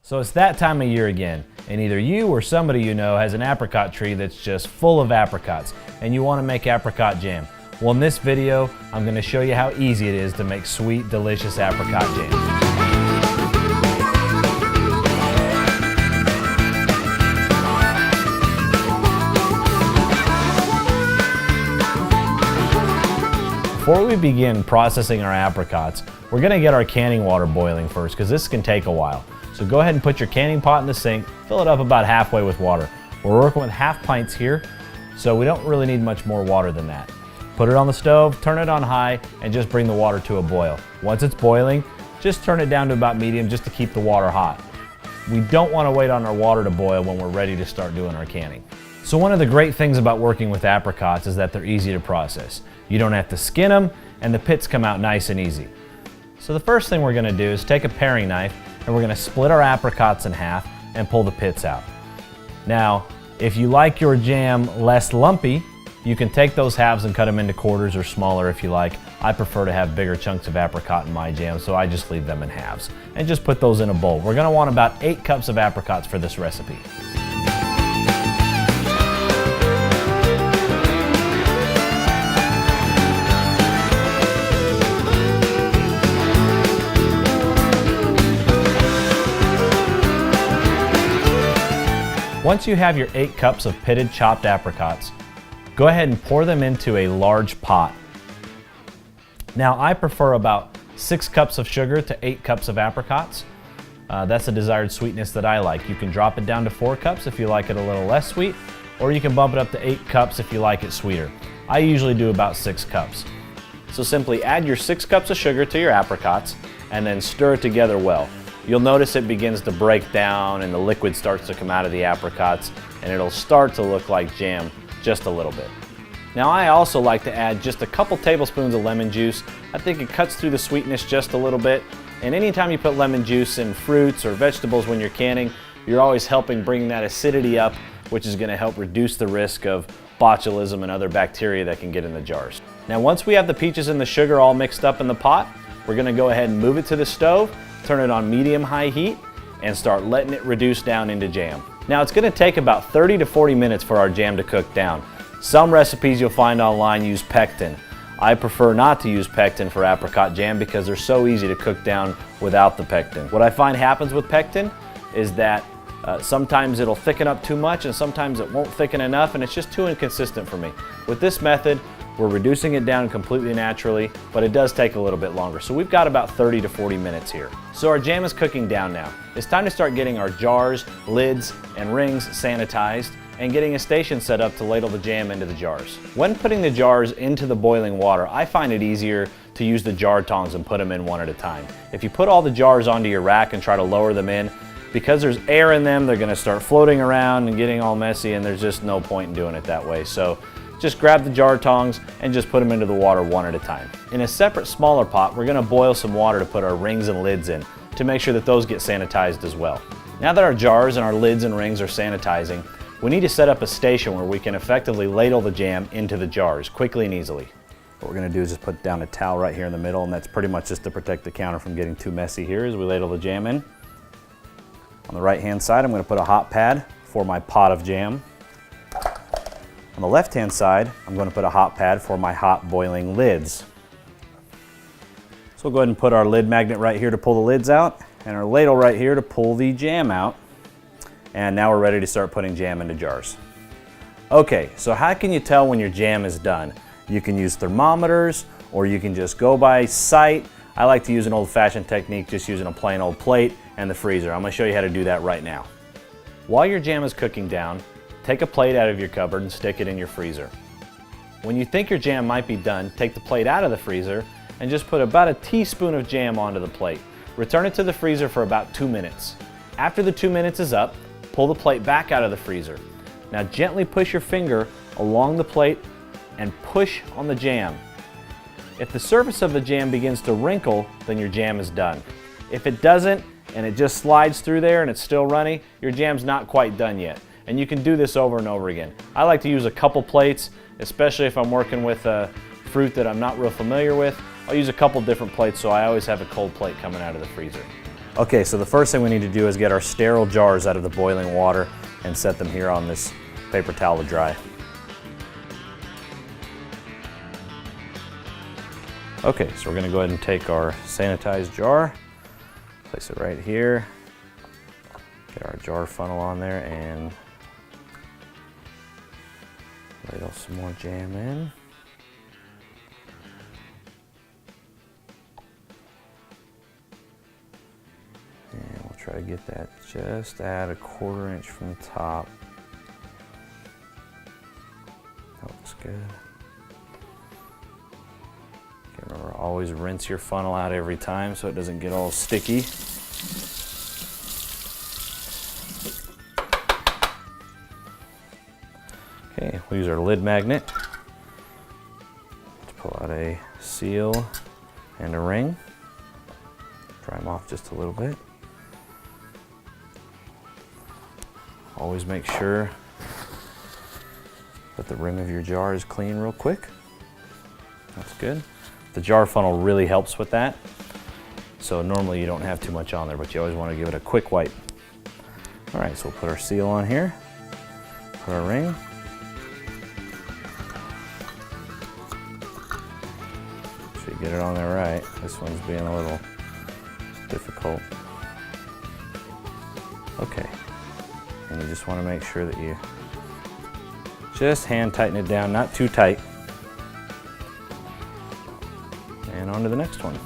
So it's that time of year again, and either you or somebody you know has an apricot tree that's just full of apricots, and you want to make apricot jam. Well, in this video, I'm going to show you how easy it is to make sweet, delicious apricot jam. Before we begin processing our apricots, we're going to get our canning water boiling first because this can take a while. So go ahead and put your canning pot in the sink, fill it up about halfway with water. We're working with half pints here, so we don't really need much more water than that. Put it on the stove, turn it on high, and just bring the water to a boil. Once it's boiling, just turn it down to about medium just to keep the water hot. We don't want to wait on our water to boil when we're ready to start doing our canning. So one of the great things about working with apricots is that they're easy to process. You don't have to skin them, and the pits come out nice and easy. So the first thing we're going to do is take a paring knife, and we're going to split our apricots in half and pull the pits out. Now, if you like your jam less lumpy, you can take those halves and cut them into quarters or smaller if you like. I prefer to have bigger chunks of apricot in my jam, so I just leave them in halves. And just put those in a bowl. We're going to want about 8 cups of apricots for this recipe. Once you have your 8 cups of pitted chopped apricots, go ahead and pour them into a large pot. Now I prefer about 6 cups of sugar to 8 cups of apricots. That's the desired sweetness that I like. You can drop it down to 4 cups if you like it a little less sweet, or you can bump it up to 8 cups if you like it sweeter. I usually do about 6 cups. So simply add your 6 cups of sugar to your apricots and then stir it together well. You'll notice it begins to break down and the liquid starts to come out of the apricots, and it'll start to look like jam just a little bit. Now I also like to add just a couple tablespoons of lemon juice. I think it cuts through the sweetness just a little bit, and anytime you put lemon juice in fruits or vegetables when you're canning, you're always helping bring that acidity up, which is going to help reduce the risk of botulism and other bacteria that can get in the jars. Now once we have the peaches and the sugar all mixed up in the pot, we're going to go ahead and move it to the stove, turn it on medium-high heat, and start letting it reduce down into jam. Now it's going to take about 30 to 40 minutes for our jam to cook down. Some recipes you'll find online use pectin. I prefer not to use pectin for apricot jam because they're so easy to cook down without the pectin. What I find happens with pectin is that sometimes it'll thicken up too much and sometimes it won't thicken enough, and it's just too inconsistent for me. With this method, we're reducing it down completely naturally, but it does take a little bit longer. So we've got about 30 to 40 minutes here. So our jam is cooking down now. It's time to start getting our jars, lids, and rings sanitized and getting a station set up to ladle the jam into the jars. When putting the jars into the boiling water, I find it easier to use the jar tongs and put them in one at a time. If you put all the jars onto your rack and try to lower them in, because there's air in them, they're going to start floating around and getting all messy, and there's just no point in doing it that way. So just grab the jar tongs and just put them into the water one at a time. In a separate smaller pot, we're going to boil some water to put our rings and lids in to make sure that those get sanitized as well. Now that our jars and our lids and rings are sanitizing, we need to set up a station where we can effectively ladle the jam into the jars quickly and easily. What we're going to do is just put down a towel right here in the middle, and that's pretty much just to protect the counter from getting too messy here as we ladle the jam in. On the right hand side, I'm going to put a hot pad for my pot of jam. On the left-hand side, I'm going to put a hot pad for my hot boiling lids. So we'll go ahead and put our lid magnet right here to pull the lids out, and our ladle right here to pull the jam out. And now we're ready to start putting jam into jars. Okay, so how can you tell when your jam is done? You can use thermometers, or you can just go by sight. I like to use an old-fashioned technique, just using a plain old plate and the freezer. I'm going to show you how to do that right now. While your jam is cooking down, take a plate out of your cupboard and stick it in your freezer. When you think your jam might be done, take the plate out of the freezer and just put about a teaspoon of jam onto the plate. Return it to the freezer for about 2 minutes. After the 2 minutes is up, pull the plate back out of the freezer. Now gently push your finger along the plate and push on the jam. If the surface of the jam begins to wrinkle, then your jam is done. If it doesn't and it just slides through there and it's still runny, your jam's not quite done yet. And you can do this over and over again. I like to use a couple plates, especially if I'm working with a fruit that I'm not real familiar with. I'll use a couple different plates, so I always have a cold plate coming out of the freezer. Okay, so the first thing we need to do is get our sterile jars out of the boiling water and set them here on this paper towel to dry. Okay, so we're gonna go ahead and take our sanitized jar, place it right here, get our jar funnel on there and ladle some more jam in. And we'll try to get that just at a 1/4 inch from the top. That looks good. Okay, remember, always rinse your funnel out every time so it doesn't get all sticky. Okay, we'll use our lid magnet to pull out a seal and a ring. Dry them off just a little bit. Always make sure that the rim of your jar is clean real quick. That's good. The jar funnel really helps with that. So normally you don't have too much on there, but you always want to give it a quick wipe. All right, so we'll put our seal on here, put our ring. Make sure you get it on there right. This one's being a little difficult. Okay. And you just want to make sure that you just hand tighten it down, not too tight. And on to the next one.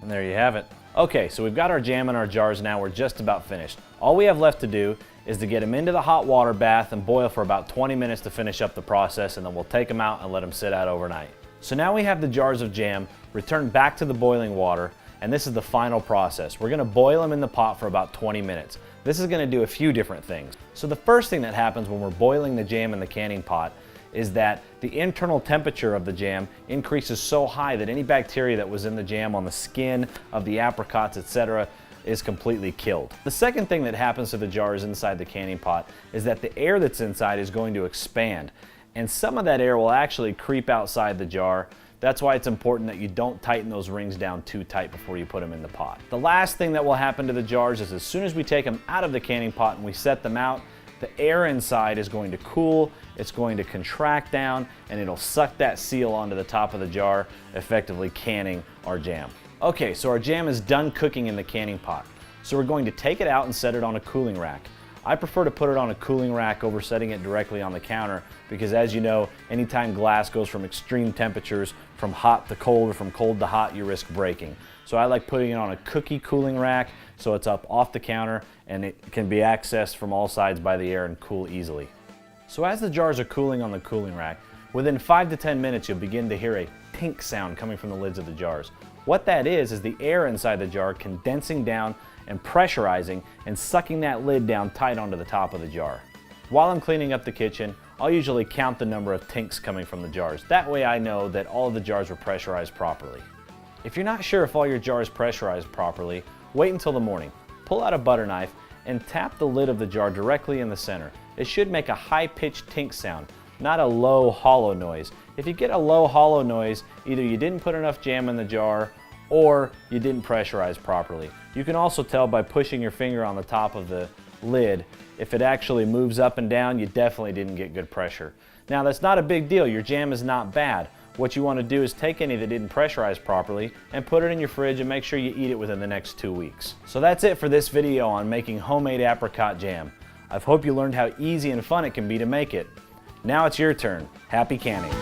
There you have it. Okay, so we've got our jam in our jars now. We're just about finished. All we have left to do is to get them into the hot water bath and boil for about 20 minutes to finish up the process, and then we'll take them out and let them sit out overnight. So now we have the jars of jam returned back to the boiling water, and this is the final process. We're gonna boil them in the pot for about 20 minutes. This is gonna do a few different things. So the first thing that happens when we're boiling the jam in the canning pot is that the internal temperature of the jam increases so high that any bacteria that was in the jam on the skin of the apricots, etc., is completely killed. The second thing that happens to the jars inside the canning pot is that the air that's inside is going to expand, and some of that air will actually creep outside the jar. That's why it's important that you don't tighten those rings down too tight before you put them in the pot. The last thing that will happen to the jars is as soon as we take them out of the canning pot and we set them out, the air inside is going to cool, it's going to contract down, and it'll suck that seal onto the top of the jar, effectively canning our jam. Okay, so our jam is done cooking in the canning pot. So we're going to take it out and set it on a cooling rack. I prefer to put it on a cooling rack over setting it directly on the counter because, as you know, anytime glass goes from extreme temperatures, from hot to cold or from cold to hot, you risk breaking. So I like putting it on a cookie cooling rack so it's up off the counter and it can be accessed from all sides by the air and cool easily. So as the jars are cooling on the cooling rack, within 5 to 10 minutes you'll begin to hear a tink sound coming from the lids of the jars. What that is the air inside the jar condensing down and pressurizing and sucking that lid down tight onto the top of the jar. While I'm cleaning up the kitchen, I'll usually count the number of tinks coming from the jars. That way I know that all of the jars were pressurized properly. If you're not sure if all your jars pressurized properly, wait until the morning. Pull out a butter knife and tap the lid of the jar directly in the center. It should make a high-pitched tink sound, not a low hollow noise. If you get a low hollow noise, either you didn't put enough jam in the jar or you didn't pressurize properly. You can also tell by pushing your finger on the top of the lid. If it actually moves up and down, you definitely didn't get good pressure. Now that's not a big deal, your jam is not bad. What you want to do is take any that didn't pressurize properly and put it in your fridge and make sure you eat it within the next 2 weeks. So that's it for this video on making homemade apricot jam. I hope you learned how easy and fun it can be to make it. Now it's your turn. Happy canning.